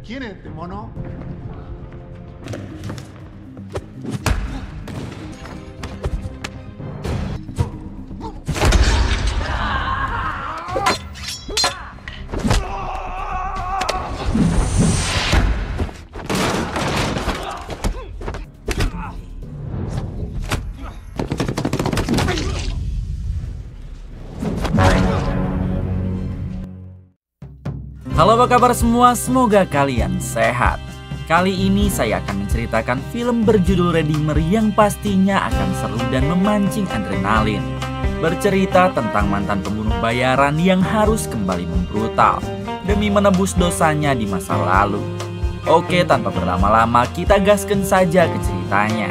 ¿Quién es este mono? Halo, apa kabar semua? Semoga kalian sehat. Kali ini saya akan menceritakan film berjudul Redeemer yang pastinya akan seru dan memancing adrenalin. Bercerita tentang mantan pembunuh bayaran yang harus kembali membrutal demi menebus dosanya di masa lalu. Oke, tanpa berlama-lama kita gaskan saja ke ceritanya.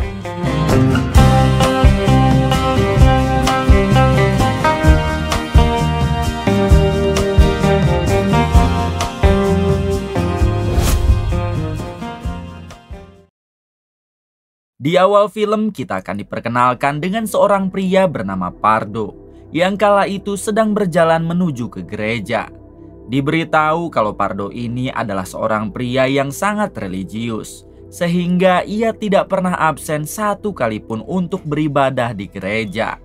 Di awal film kita akan diperkenalkan dengan seorang pria bernama Pardo yang kala itu sedang berjalan menuju ke gereja. Diberitahu kalau Pardo ini adalah seorang pria yang sangat religius, sehingga ia tidak pernah absen satu kali pun untuk beribadah di gereja.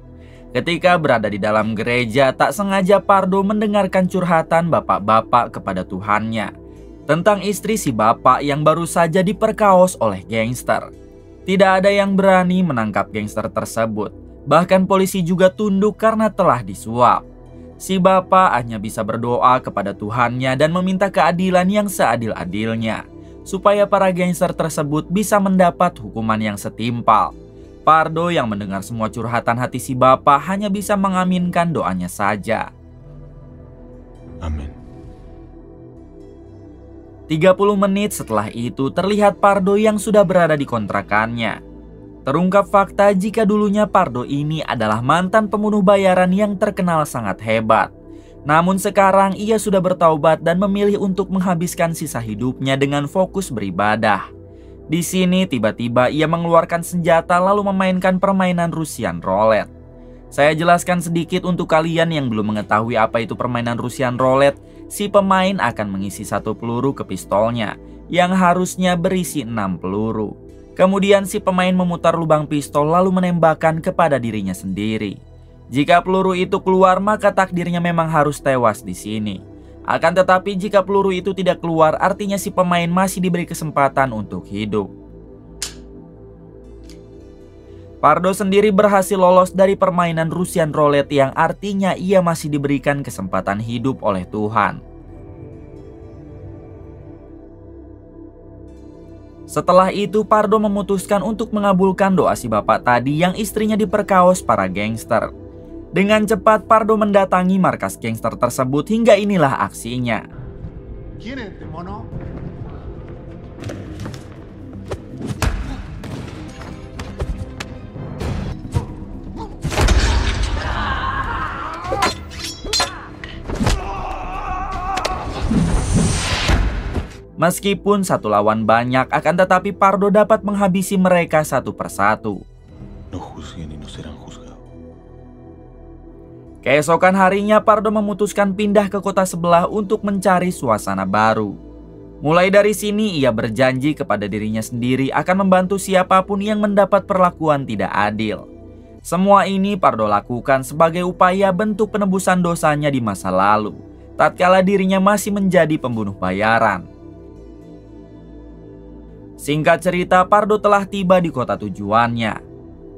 Ketika berada di dalam gereja, tak sengaja Pardo mendengarkan curhatan bapak-bapak kepada Tuhannya tentang istri si bapak yang baru saja diperkaos oleh gangster. Tidak ada yang berani menangkap gangster tersebut. Bahkan polisi juga tunduk karena telah disuap. Si bapak hanya bisa berdoa kepada Tuhannya dan meminta keadilan yang seadil-adilnya, supaya para gangster tersebut bisa mendapat hukuman yang setimpal. Pardo yang mendengar semua curhatan hati si bapak hanya bisa mengaminkan doanya saja. Amin. 30 menit setelah itu terlihat Pardo yang sudah berada di kontrakannya. Terungkap fakta jika dulunya Pardo ini adalah mantan pembunuh bayaran yang terkenal sangat hebat. Namun sekarang ia sudah bertaubat dan memilih untuk menghabiskan sisa hidupnya dengan fokus beribadah. Di sini tiba-tiba ia mengeluarkan senjata lalu memainkan permainan Russian Roulette. Saya jelaskan sedikit untuk kalian yang belum mengetahui apa itu permainan Russian Roulette. Si pemain akan mengisi 1 peluru ke pistolnya yang harusnya berisi 6 peluru. Kemudian si pemain memutar lubang pistol lalu menembakkan kepada dirinya sendiri. Jika peluru itu keluar, maka takdirnya memang harus tewas di sini. Akan tetapi jika peluru itu tidak keluar, artinya si pemain masih diberi kesempatan untuk hidup. Pardo sendiri berhasil lolos dari permainan Russian Roulette yang artinya ia masih diberikan kesempatan hidup oleh Tuhan. Setelah itu Pardo memutuskan untuk mengabulkan doa si bapak tadi yang istrinya diperkaos para gangster. Dengan cepat Pardo mendatangi markas gangster tersebut hingga inilah aksinya. ¿Quién es este mono? Meskipun satu lawan banyak, akan tetapi Pardo dapat menghabisi mereka satu persatu. No juzguen y no serán juzgados. Keesokan harinya Pardo memutuskan pindah ke kota sebelah untuk mencari suasana baru. Mulai dari sini ia berjanji kepada dirinya sendiri akan membantu siapapun yang mendapat perlakuan tidak adil. Semua ini Pardo lakukan sebagai upaya bentuk penebusan dosanya di masa lalu, tatkala dirinya masih menjadi pembunuh bayaran. Singkat cerita, Pardo telah tiba di kota tujuannya.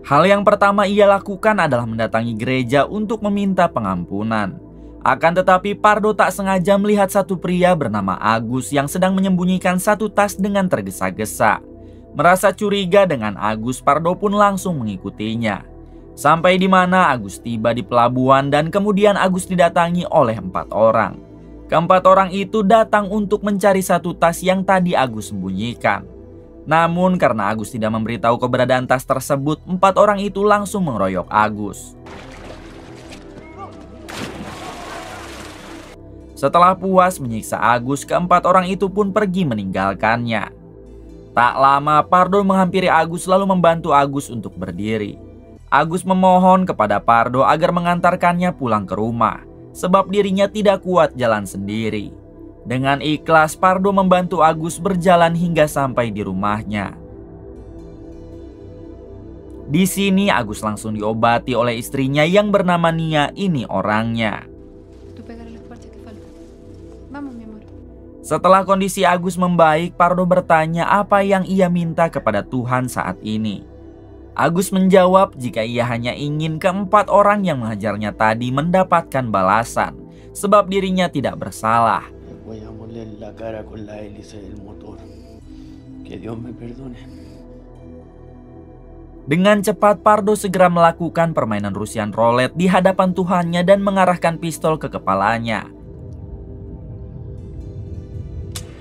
Hal yang pertama ia lakukan adalah mendatangi gereja untuk meminta pengampunan. Akan tetapi Pardo tak sengaja melihat satu pria bernama Agus yang sedang menyembunyikan satu tas dengan tergesa-gesa. Merasa curiga dengan Agus, Pardo pun langsung mengikutinya. Sampai di mana Agus tiba di pelabuhan dan kemudian Agus didatangi oleh 4 orang. Keempat orang itu datang untuk mencari satu tas yang tadi Agus sembunyikan. Namun karena Agus tidak memberitahu keberadaan tas tersebut, 4 orang itu langsung mengeroyok Agus. Setelah puas menyiksa Agus, keempat orang itu pun pergi meninggalkannya. Tak lama Pardo menghampiri Agus lalu membantu Agus untuk berdiri. Agus memohon kepada Pardo agar mengantarkannya pulang ke rumah, sebab dirinya tidak kuat jalan sendiri. Dengan ikhlas, Pardo membantu Agus berjalan hingga sampai di rumahnya. Di sini Agus langsung diobati oleh istrinya yang bernama Nia. Ini orangnya. Setelah kondisi Agus membaik, Pardo bertanya apa yang ia minta kepada Tuhan saat ini. Agus menjawab jika ia hanya ingin keempat orang yang menghajarnya tadi mendapatkan balasan, sebab dirinya tidak bersalah. Dengan cepat Pardo segera melakukan permainan Russian roulette di hadapan Tuhannya dan mengarahkan pistol ke kepalanya.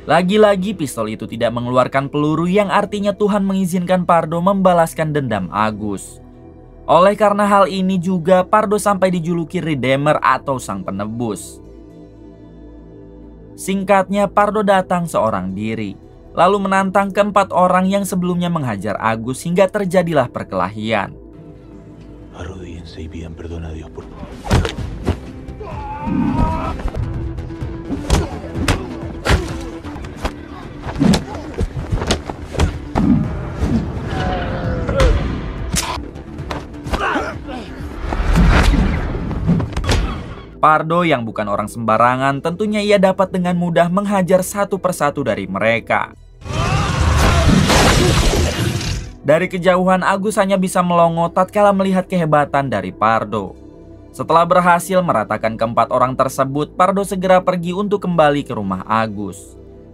Lagi-lagi pistol itu tidak mengeluarkan peluru, yang artinya Tuhan mengizinkan Pardo membalaskan dendam Agus. Oleh karena hal ini juga Pardo sampai dijuluki Redeemer atau Sang Penebus. Singkatnya, Pardo datang seorang diri, lalu menantang keempat orang yang sebelumnya menghajar Agus hingga terjadilah perkelahian. Arrodíllense y pidan perdón a Dios por... Pardo yang bukan orang sembarangan, tentunya ia dapat dengan mudah menghajar satu persatu dari mereka. Dari kejauhan Agus hanya bisa melongo tatkala melihat kehebatan dari Pardo. Setelah berhasil meratakan keempat orang tersebut, Pardo segera pergi untuk kembali ke rumah Agus.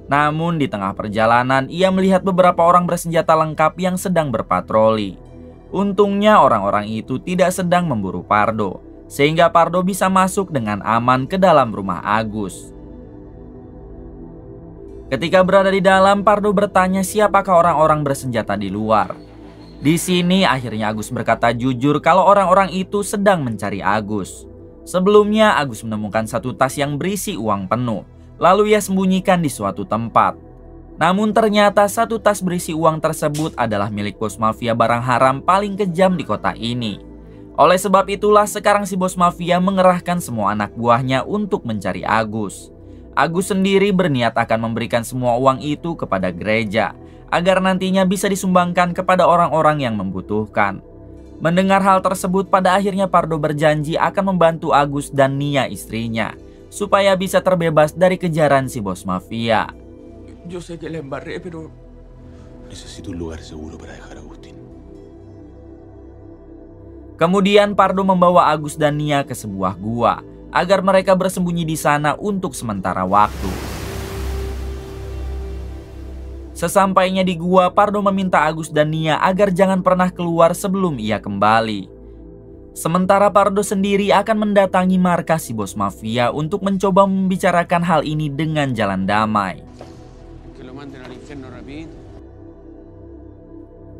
Namun di tengah perjalanan ia melihat beberapa orang bersenjata lengkap yang sedang berpatroli. Untungnya orang-orang itu tidak sedang memburu Pardo, sehingga Pardo bisa masuk dengan aman ke dalam rumah Agus. Ketika berada di dalam, Pardo bertanya siapakah orang-orang bersenjata di luar. Di sini akhirnya Agus berkata jujur kalau orang-orang itu sedang mencari Agus. Sebelumnya Agus menemukan satu tas yang berisi uang penuh, lalu ia sembunyikan di suatu tempat. Namun ternyata satu tas berisi uang tersebut adalah milik bos mafia barang haram paling kejam di kota ini. Oleh sebab itulah sekarang si bos mafia mengerahkan semua anak buahnya untuk mencari Agus. Agus sendiri berniat akan memberikan semua uang itu kepada gereja, agar nantinya bisa disumbangkan kepada orang-orang yang membutuhkan. Mendengar hal tersebut, pada akhirnya Pardo berjanji akan membantu Agus dan Nia istrinya, supaya bisa terbebas dari kejaran si bos mafia. Yo sé que la embarré, pero necesito un lugar seguro para dejar a Agustín. Kemudian Pardo membawa Agus dan Nia ke sebuah gua, agar mereka bersembunyi di sana untuk sementara waktu. Sesampainya di gua, Pardo meminta Agus dan Nia agar jangan pernah keluar sebelum ia kembali. Sementara Pardo sendiri akan mendatangi markas si bos mafia untuk mencoba membicarakan hal ini dengan jalan damai.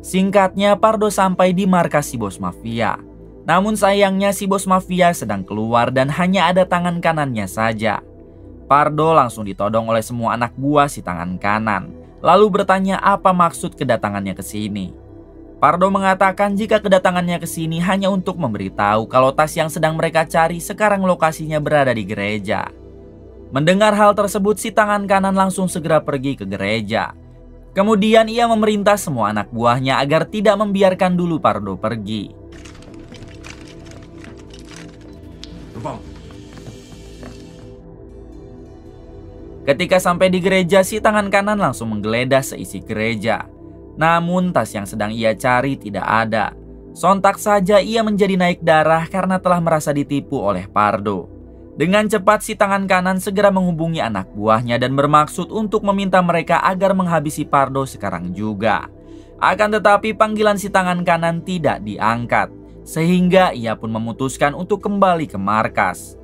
Singkatnya, Pardo sampai di markas si bos mafia. Namun sayangnya si bos mafia sedang keluar dan hanya ada tangan kanannya saja. Pardo langsung ditodong oleh semua anak buah si tangan kanan, lalu bertanya apa maksud kedatangannya ke sini. Pardo mengatakan jika kedatangannya ke sini hanya untuk memberitahu kalau tas yang sedang mereka cari sekarang lokasinya berada di gereja. Mendengar hal tersebut, si tangan kanan langsung segera pergi ke gereja. Kemudian ia memerintah semua anak buahnya agar tidak membiarkan dulu Pardo pergi. Ketika sampai di gereja, si tangan kanan langsung menggeledah seisi gereja. Namun tas yang sedang ia cari tidak ada. Sontak saja ia menjadi naik darah karena telah merasa ditipu oleh Pardo. Dengan cepat si tangan kanan segera menghubungi anak buahnya dan bermaksud untuk meminta mereka agar menghabisi Pardo sekarang juga. Akan tetapi panggilan si tangan kanan tidak diangkat, sehingga ia pun memutuskan untuk kembali ke markas.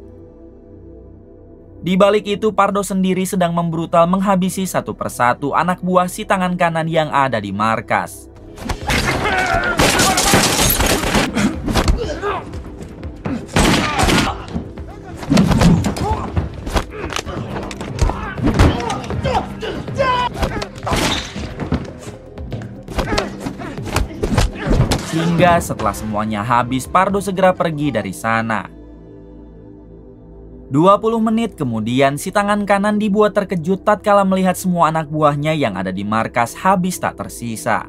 Di balik itu, Pardo sendiri sedang membrutal menghabisi satu persatu anak buah si tangan kanan yang ada di markas. Hingga setelah semuanya habis, Pardo segera pergi dari sana. 20 menit kemudian si tangan kanan dibuat terkejut tatkala melihat semua anak buahnya yang ada di markas habis tak tersisa.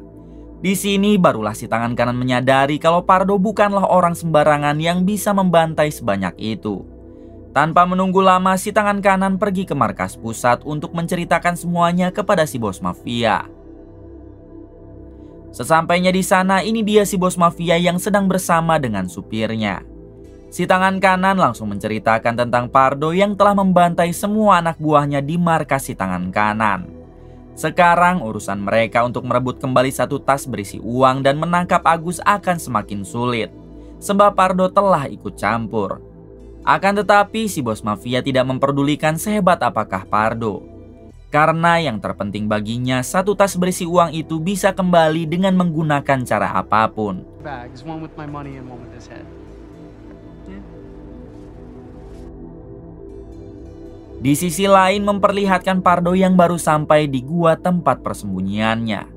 Di sini barulah si tangan kanan menyadari kalau Pardo bukanlah orang sembarangan yang bisa membantai sebanyak itu. Tanpa menunggu lama, si tangan kanan pergi ke markas pusat untuk menceritakan semuanya kepada si bos mafia. Sesampainya di sana, ini dia si bos mafia yang sedang bersama dengan supirnya. Si tangan kanan langsung menceritakan tentang Pardo yang telah membantai semua anak buahnya di markas si tangan kanan. Sekarang urusan mereka untuk merebut kembali satu tas berisi uang dan menangkap Agus akan semakin sulit, sebab Pardo telah ikut campur. Akan tetapi si bos mafia tidak memperdulikan sehebat apakah Pardo. Karena yang terpenting baginya, satu tas berisi uang itu bisa kembali dengan menggunakan cara apapun. Bags, one with my money and one with his head. Di sisi lain memperlihatkan Pardo yang baru sampai di gua tempat persembunyiannya.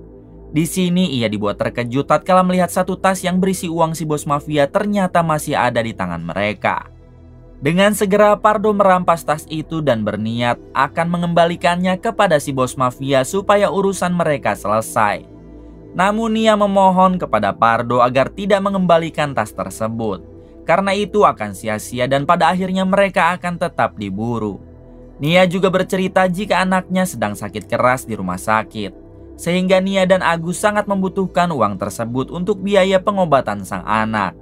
Di sini ia dibuat terkejut tatkala melihat satu tas yang berisi uang si bos mafia ternyata masih ada di tangan mereka. Dengan segera Pardo merampas tas itu dan berniat akan mengembalikannya kepada si bos mafia supaya urusan mereka selesai. Namun ia memohon kepada Pardo agar tidak mengembalikan tas tersebut, karena itu akan sia-sia dan pada akhirnya mereka akan tetap diburu. Nia juga bercerita jika anaknya sedang sakit keras di rumah sakit, sehingga Nia dan Agus sangat membutuhkan uang tersebut untuk biaya pengobatan sang anak.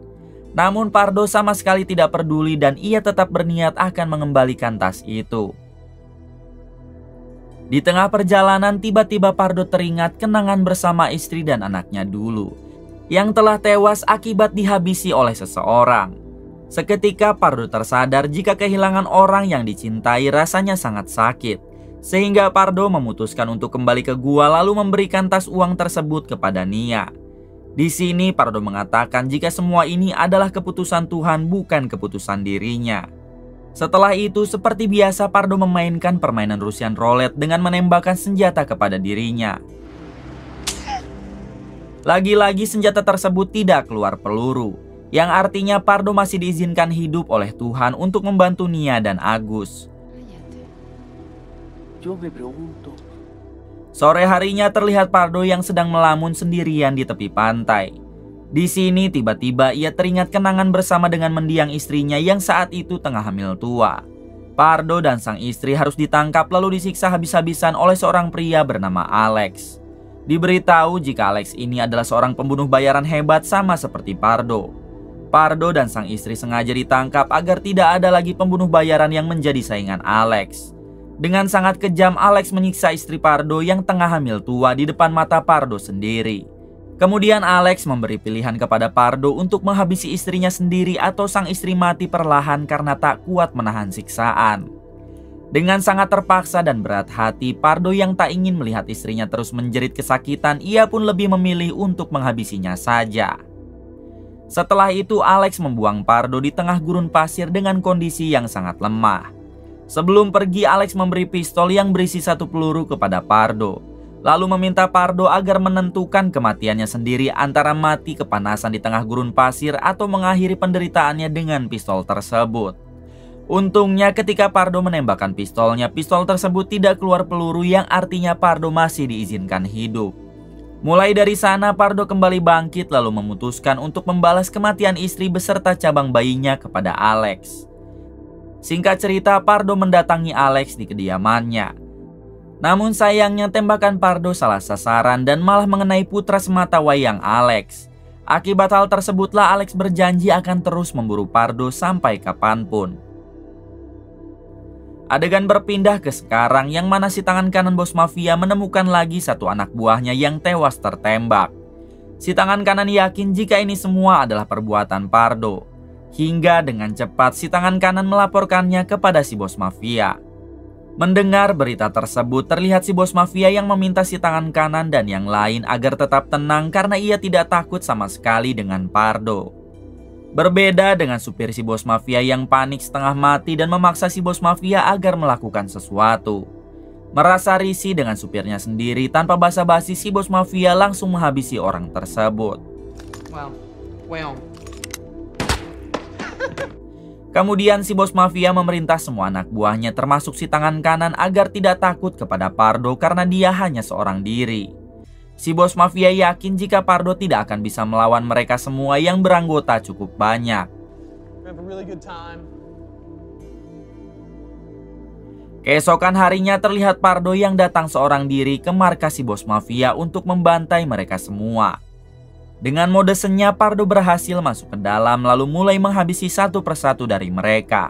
Namun Pardo sama sekali tidak peduli dan ia tetap berniat akan mengembalikan tas itu. Di tengah perjalanan tiba-tiba Pardo teringat kenangan bersama istri dan anaknya dulu, yang telah tewas akibat dihabisi oleh seseorang. Seketika Pardo tersadar jika kehilangan orang yang dicintai rasanya sangat sakit, sehingga Pardo memutuskan untuk kembali ke gua lalu memberikan tas uang tersebut kepada Nia. Di sini Pardo mengatakan jika semua ini adalah keputusan Tuhan bukan keputusan dirinya. Setelah itu seperti biasa Pardo memainkan permainan Russian Roulette dengan menembakkan senjata kepada dirinya. Lagi-lagi senjata tersebut tidak keluar peluru, yang artinya Pardo masih diizinkan hidup oleh Tuhan untuk membantu Nia dan Agus. Sore harinya terlihat Pardo yang sedang melamun sendirian di tepi pantai. Di sini tiba-tiba ia teringat kenangan bersama dengan mendiang istrinya yang saat itu tengah hamil tua. Pardo dan sang istri harus ditangkap lalu disiksa habis-habisan oleh seorang pria bernama Alex. Diberitahu jika Alex ini adalah seorang pembunuh bayaran hebat sama seperti Pardo. Pardo dan sang istri sengaja ditangkap agar tidak ada lagi pembunuh bayaran yang menjadi saingan Alex. Dengan sangat kejam Alex menyiksa istri Pardo yang tengah hamil tua di depan mata Pardo sendiri. Kemudian Alex memberi pilihan kepada Pardo untuk menghabisi istrinya sendiri atau sang istri mati perlahan karena tak kuat menahan siksaan. Dengan sangat terpaksa dan berat hati, Pardo yang tak ingin melihat istrinya terus menjerit kesakitan, ia pun lebih memilih untuk menghabisinya saja. Setelah itu Alex membuang Pardo di tengah gurun pasir dengan kondisi yang sangat lemah. Sebelum pergi Alex memberi pistol yang berisi 1 peluru kepada Pardo, lalu meminta Pardo agar menentukan kematiannya sendiri antara mati kepanasan di tengah gurun pasir atau mengakhiri penderitaannya dengan pistol tersebut. Untungnya ketika Pardo menembakkan pistolnya, pistol tersebut tidak keluar peluru yang artinya Pardo masih diizinkan hidup. Mulai dari sana Pardo kembali bangkit lalu memutuskan untuk membalas kematian istri beserta cabang bayinya kepada Alex. Singkat cerita Pardo mendatangi Alex di kediamannya. Namun sayangnya tembakan Pardo salah sasaran dan malah mengenai putra sematawayang Alex. Akibat hal tersebutlah Alex berjanji akan terus memburu Pardo sampai kapanpun. Adegan berpindah ke sekarang yang mana si tangan kanan bos mafia menemukan lagi satu anak buahnya yang tewas tertembak. Si tangan kanan yakin jika ini semua adalah perbuatan Pardo. Hingga dengan cepat si tangan kanan melaporkannya kepada si bos mafia. Mendengar berita tersebut terlihat si bos mafia yang meminta si tangan kanan dan yang lain agar tetap tenang karena ia tidak takut sama sekali dengan Pardo. Berbeda dengan supir si bos mafia yang panik setengah mati dan memaksa si bos mafia agar melakukan sesuatu. Merasa risih dengan supirnya sendiri, tanpa basa-basi si bos mafia langsung menghabisi orang tersebut. Kemudian si bos mafia memerintah semua anak buahnya termasuk si tangan kanan agar tidak takut kepada Pardo karena dia hanya seorang diri. Si bos mafia yakin jika Pardo tidak akan bisa melawan mereka semua yang beranggota cukup banyak. Keesokan harinya terlihat Pardo yang datang seorang diri ke markas si bos mafia untuk membantai mereka semua. Dengan mode senyap, Pardo berhasil masuk ke dalam lalu mulai menghabisi satu persatu dari mereka.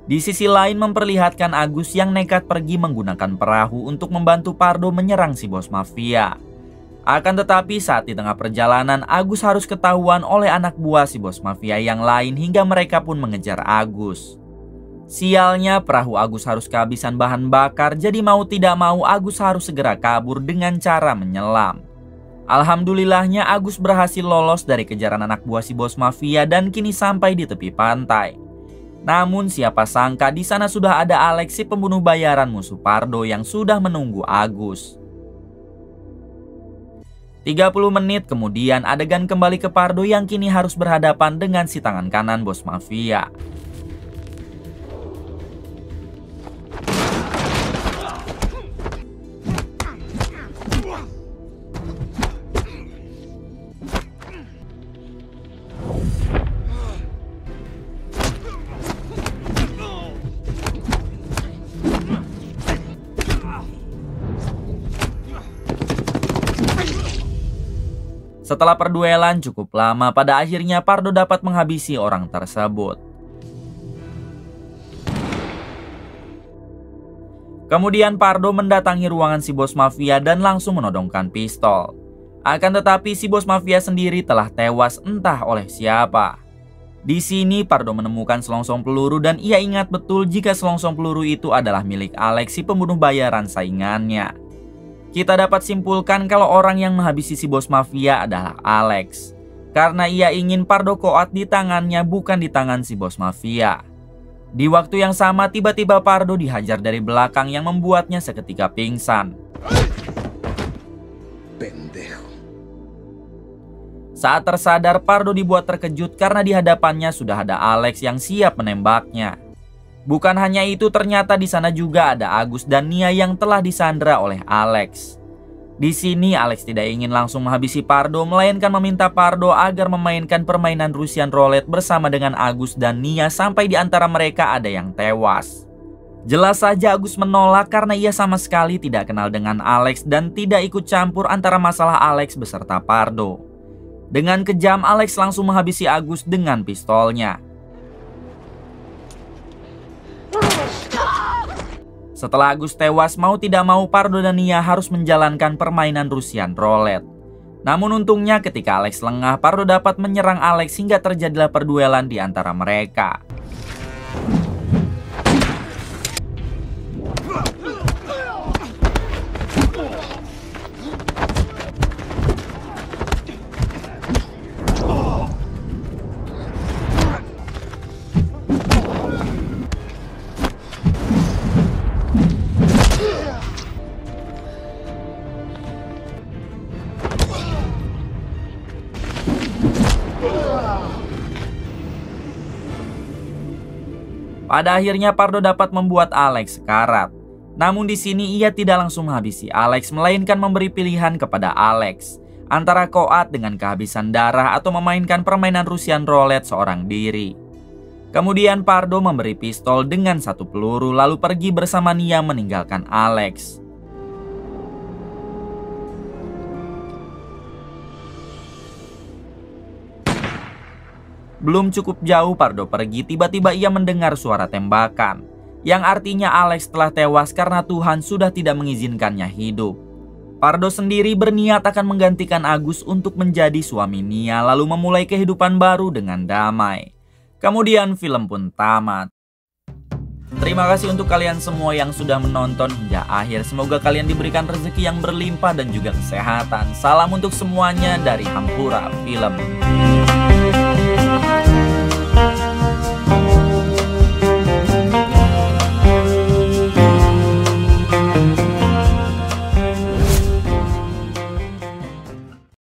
Di sisi lain memperlihatkan Agus yang nekat pergi menggunakan perahu untuk membantu Pardo menyerang si bos mafia. Akan tetapi saat di tengah perjalanan Agus harus ketahuan oleh anak buah si bos mafia yang lain hingga mereka pun mengejar Agus. Sialnya perahu Agus harus kehabisan bahan bakar, jadi mau tidak mau Agus harus segera kabur dengan cara menyelam. Alhamdulillahnya Agus berhasil lolos dari kejaran anak buah si bos mafia dan kini sampai di tepi pantai. Namun siapa sangka di sana sudah ada Alex si pembunuh bayaran musuh Pardo yang sudah menunggu Agus. 30 menit kemudian adegan kembali ke Pardo yang kini harus berhadapan dengan si tangan kanan bos mafia. Setelah perduelan cukup lama, pada akhirnya Pardo dapat menghabisi orang tersebut. Kemudian Pardo mendatangi ruangan si bos mafia dan langsung menodongkan pistol. Akan tetapi si bos mafia sendiri telah tewas entah oleh siapa. Di sini Pardo menemukan selongsong peluru dan ia ingat betul jika selongsong peluru itu adalah milik Alex si pembunuh bayaran saingannya. Kita dapat simpulkan kalau orang yang menghabisi si bos mafia adalah Alex. Karena ia ingin Pardo koat di tangannya bukan di tangan si bos mafia. Di waktu yang sama tiba-tiba Pardo dihajar dari belakang yang membuatnya seketika pingsan. Pendejo. Saat tersadar Pardo dibuat terkejut karena di hadapannya sudah ada Alex yang siap menembaknya. Bukan hanya itu, ternyata di sana juga ada Agus dan Nia yang telah disandra oleh Alex. Di sini Alex tidak ingin langsung menghabisi Pardo, melainkan meminta Pardo agar memainkan permainan Russian Roulette bersama dengan Agus dan Nia sampai di antara mereka ada yang tewas. Jelas saja Agus menolak karena ia sama sekali tidak kenal dengan Alex dan tidak ikut campur antara masalah Alex beserta Pardo. Dengan kejam Alex langsung menghabisi Agus dengan pistolnya. Setelah Agus tewas, mau tidak mau Pardo dan Nia harus menjalankan permainan Russian Roulette. Namun untungnya ketika Alex lengah, Pardo dapat menyerang Alex hingga terjadilah perduelan di antara mereka. Pada akhirnya Pardo dapat membuat Alex sekarat. Namun di sini ia tidak langsung menghabisi Alex, melainkan memberi pilihan kepada Alex antara koat dengan kehabisan darah atau memainkan permainan Russian Roulette seorang diri. Kemudian Pardo memberi pistol dengan satu peluru lalu pergi bersama Nia meninggalkan Alex. Belum cukup jauh Pardo pergi, tiba-tiba ia mendengar suara tembakan, yang artinya Alex telah tewas karena Tuhan sudah tidak mengizinkannya hidup. Pardo sendiri berniat akan menggantikan Agus untuk menjadi suami Nia, lalu memulai kehidupan baru dengan damai. Kemudian film pun tamat. Terima kasih untuk kalian semua yang sudah menonton hingga akhir. Semoga kalian diberikan rezeki yang berlimpah dan juga kesehatan. Salam untuk semuanya dari Hampura Film.